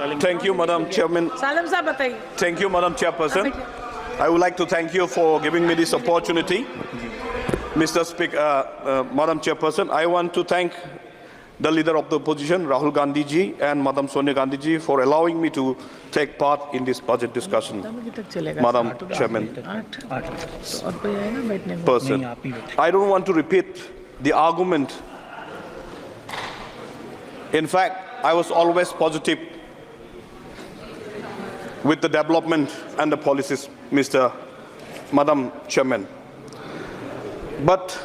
Thank you, Madam Chairman. Thank you, Madam Chairperson. I would like to thank you for giving me this opportunity. Mr. Speaker, Madam Chairperson, I want to thank the leader of the opposition, Rahul Gandhi ji, and Madam Sonia Gandhi ji for allowing me to take part in this budget discussion. Madam Chairman, I don't want to repeat the argument. In fact, I was always positive with the development and the policies, Madam Chairman. But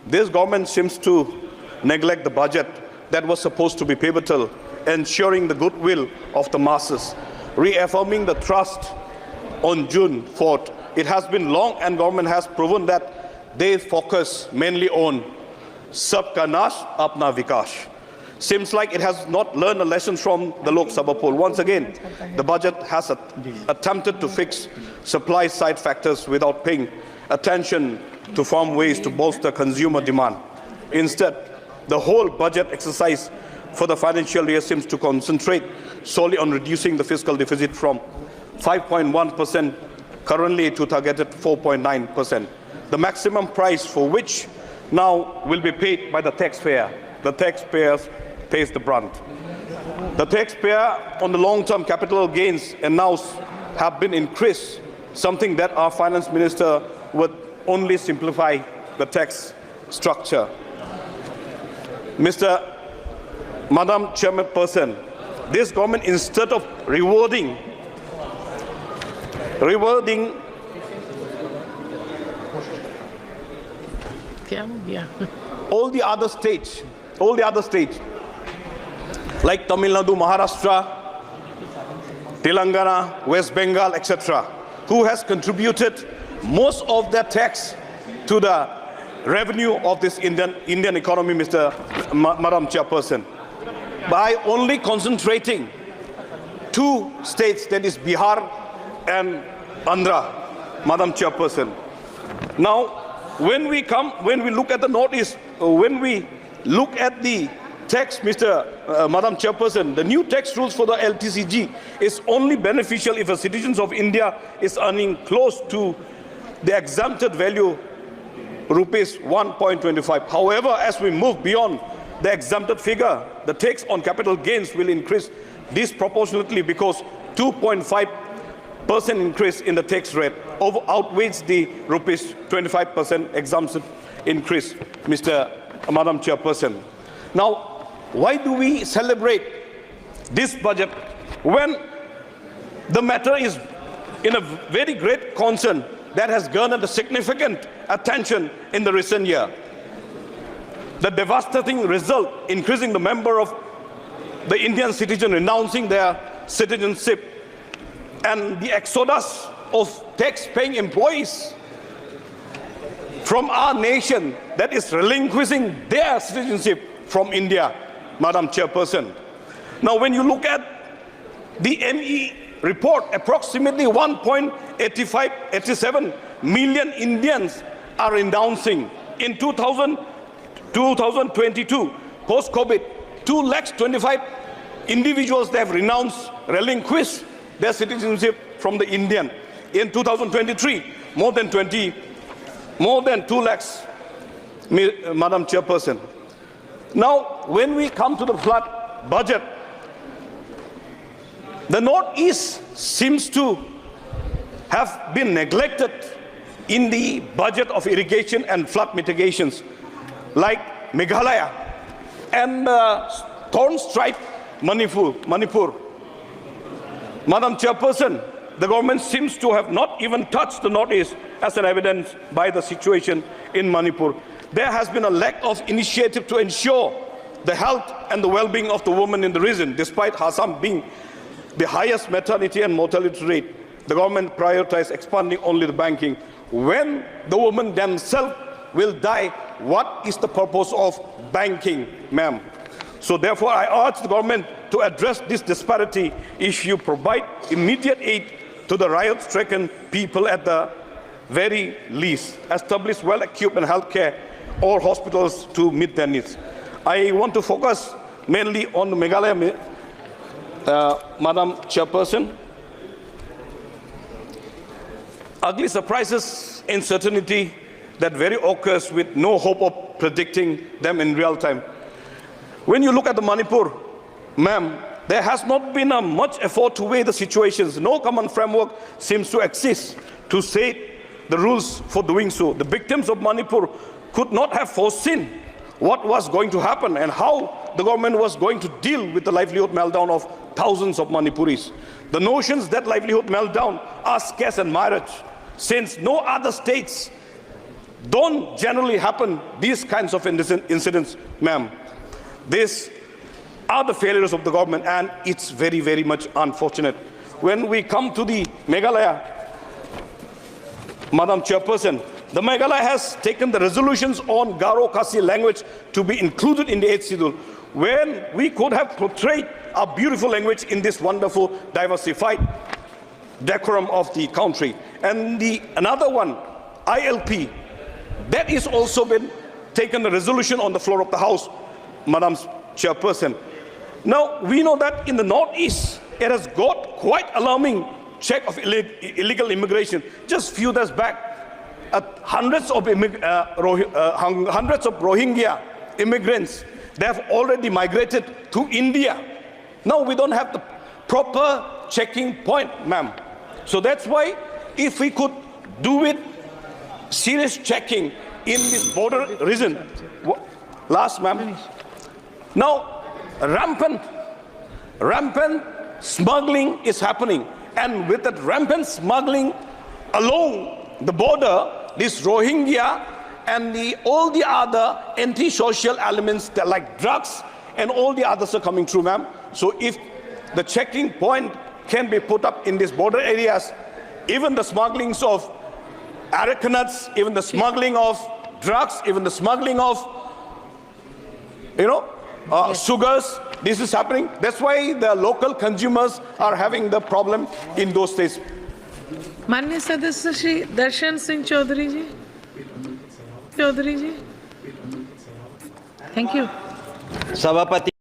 this government seems to neglect the budget that was supposed to be pivotal, ensuring the goodwill of the masses, reaffirming the trust on June 4th. It has been long, and government has proven that they focus mainly on Sabka Nash, Apna Vikash. Seems like it has not learned a lesson from the Lok Sabha poll. Once again, the budget has attempted to fix supply-side factors without paying attention to farm ways to bolster consumer demand. Instead, the whole budget exercise for the financial year seems to concentrate solely on reducing the fiscal deficit from 5.1% currently to targeted 4.9%. The maximum price for which now will be paid by the taxpayer. The taxpayers pays the brunt. The taxpayer on the long-term capital gains announced have been increased, something that our finance minister would only simplify the tax structure. Madam Chairperson, this government, instead of rewarding all the other states like Tamil Nadu, Maharashtra, Telangana, West Bengal, etc., who has contributed most of their tax to the revenue of this Indian economy, Madam Chairperson, by only concentrating two states, that is Bihar and Andhra, Madam Chairperson. Now, when we look at the Northeast, when we look at the tax, Madam Chairperson, the new tax rules for the LTCG is only beneficial if a citizen of India is earning close to the exempted value rupees 1.25. However, as we move beyond the exempted figure, the tax on capital gains will increase disproportionately because 2.5% increase in the tax rate outweighs the rupees 25% exemption increase, Madam Chairperson. Now, why do we celebrate this budget when the matter is in a very great concern that has garnered a significant attention in the recent year? The devastating result, increasing the number of the Indian citizens renouncing their citizenship, and the exodus of tax-paying employees from our nation that is relinquishing their citizenship from India, Madam Chairperson. Now, when you look at the ME report, approximately 1.87 million Indians are renouncing. In 2022, post-COVID, 225,000 individuals they have renounced, relinquished their citizenship from the Indian. In 2023, more than 2 lakhs, Madam Chairperson. Now, when we come to the flood budget, the Northeast seems to have been neglected in the budget of irrigation and flood mitigations, like Meghalaya and thorn-striped Manipur. Madam Chairperson, the government seems to have not even touched the Northeast as an evidence by the situation in Manipur. There has been a lack of initiative to ensure the health and the well-being of the women in the region, despite Assam being the highest maternity and mortality rate. The government prioritized expanding only the banking. When the women themselves will die, what is the purpose of banking, ma'am? So therefore, I urge the government to address this disparity issue, provide immediate aid to the riot-stricken people at the very least, establish well-equipped healthcare or hospitals to meet their needs. I want to focus mainly on the Meghalaya Madam Chairperson, ugly surprises, uncertainty that very occurs with no hope of predicting them in real time. When you look at the Manipur, ma'am, there has not been a much effort to weigh the situations. No common framework seems to exist to set the rules for doing so. The victims of Manipur could not have foreseen what was going to happen and how the government was going to deal with the livelihood meltdown of thousands of Manipuris. The notions that livelihood meltdown are scarce and myriad, since no other states don't generally happen these kinds of incidents, ma'am. These are the failures of the government, and it's very, very much unfortunate. When we come to the Meghalaya, Madam Chairperson, the Meghalaya has taken the resolutions on Garo Khasi language to be included in the 8th schedule, when we could have portrayed a beautiful language in this wonderful, diversified decorum of the country. And another one, ILP, that is also been taken the resolution on the floor of the House, Madam Chairperson. Now, we know that in the Northeast, it has got quite alarming check of illegal immigration. Just few days back, hundreds of Rohingya immigrants, they have already migrated to India. Now we don't have the proper checking point, ma'am. So that's why if we could do it, serious checking in this border region. Last, ma'am. Now, rampant smuggling is happening. And with that rampant smuggling along the border, this Rohingya and all the other anti-social elements that like drugs and all the others are coming through, ma'am. So if the checking point can be put up in these border areas, even the smugglings of areca, even the smuggling of drugs, even the smuggling of, sugars, this is happening. That's why the local consumers are having the problem in those states. माननीय सदस्य श्री दर्शन सिंह चौधरी जी, thank you. सभापति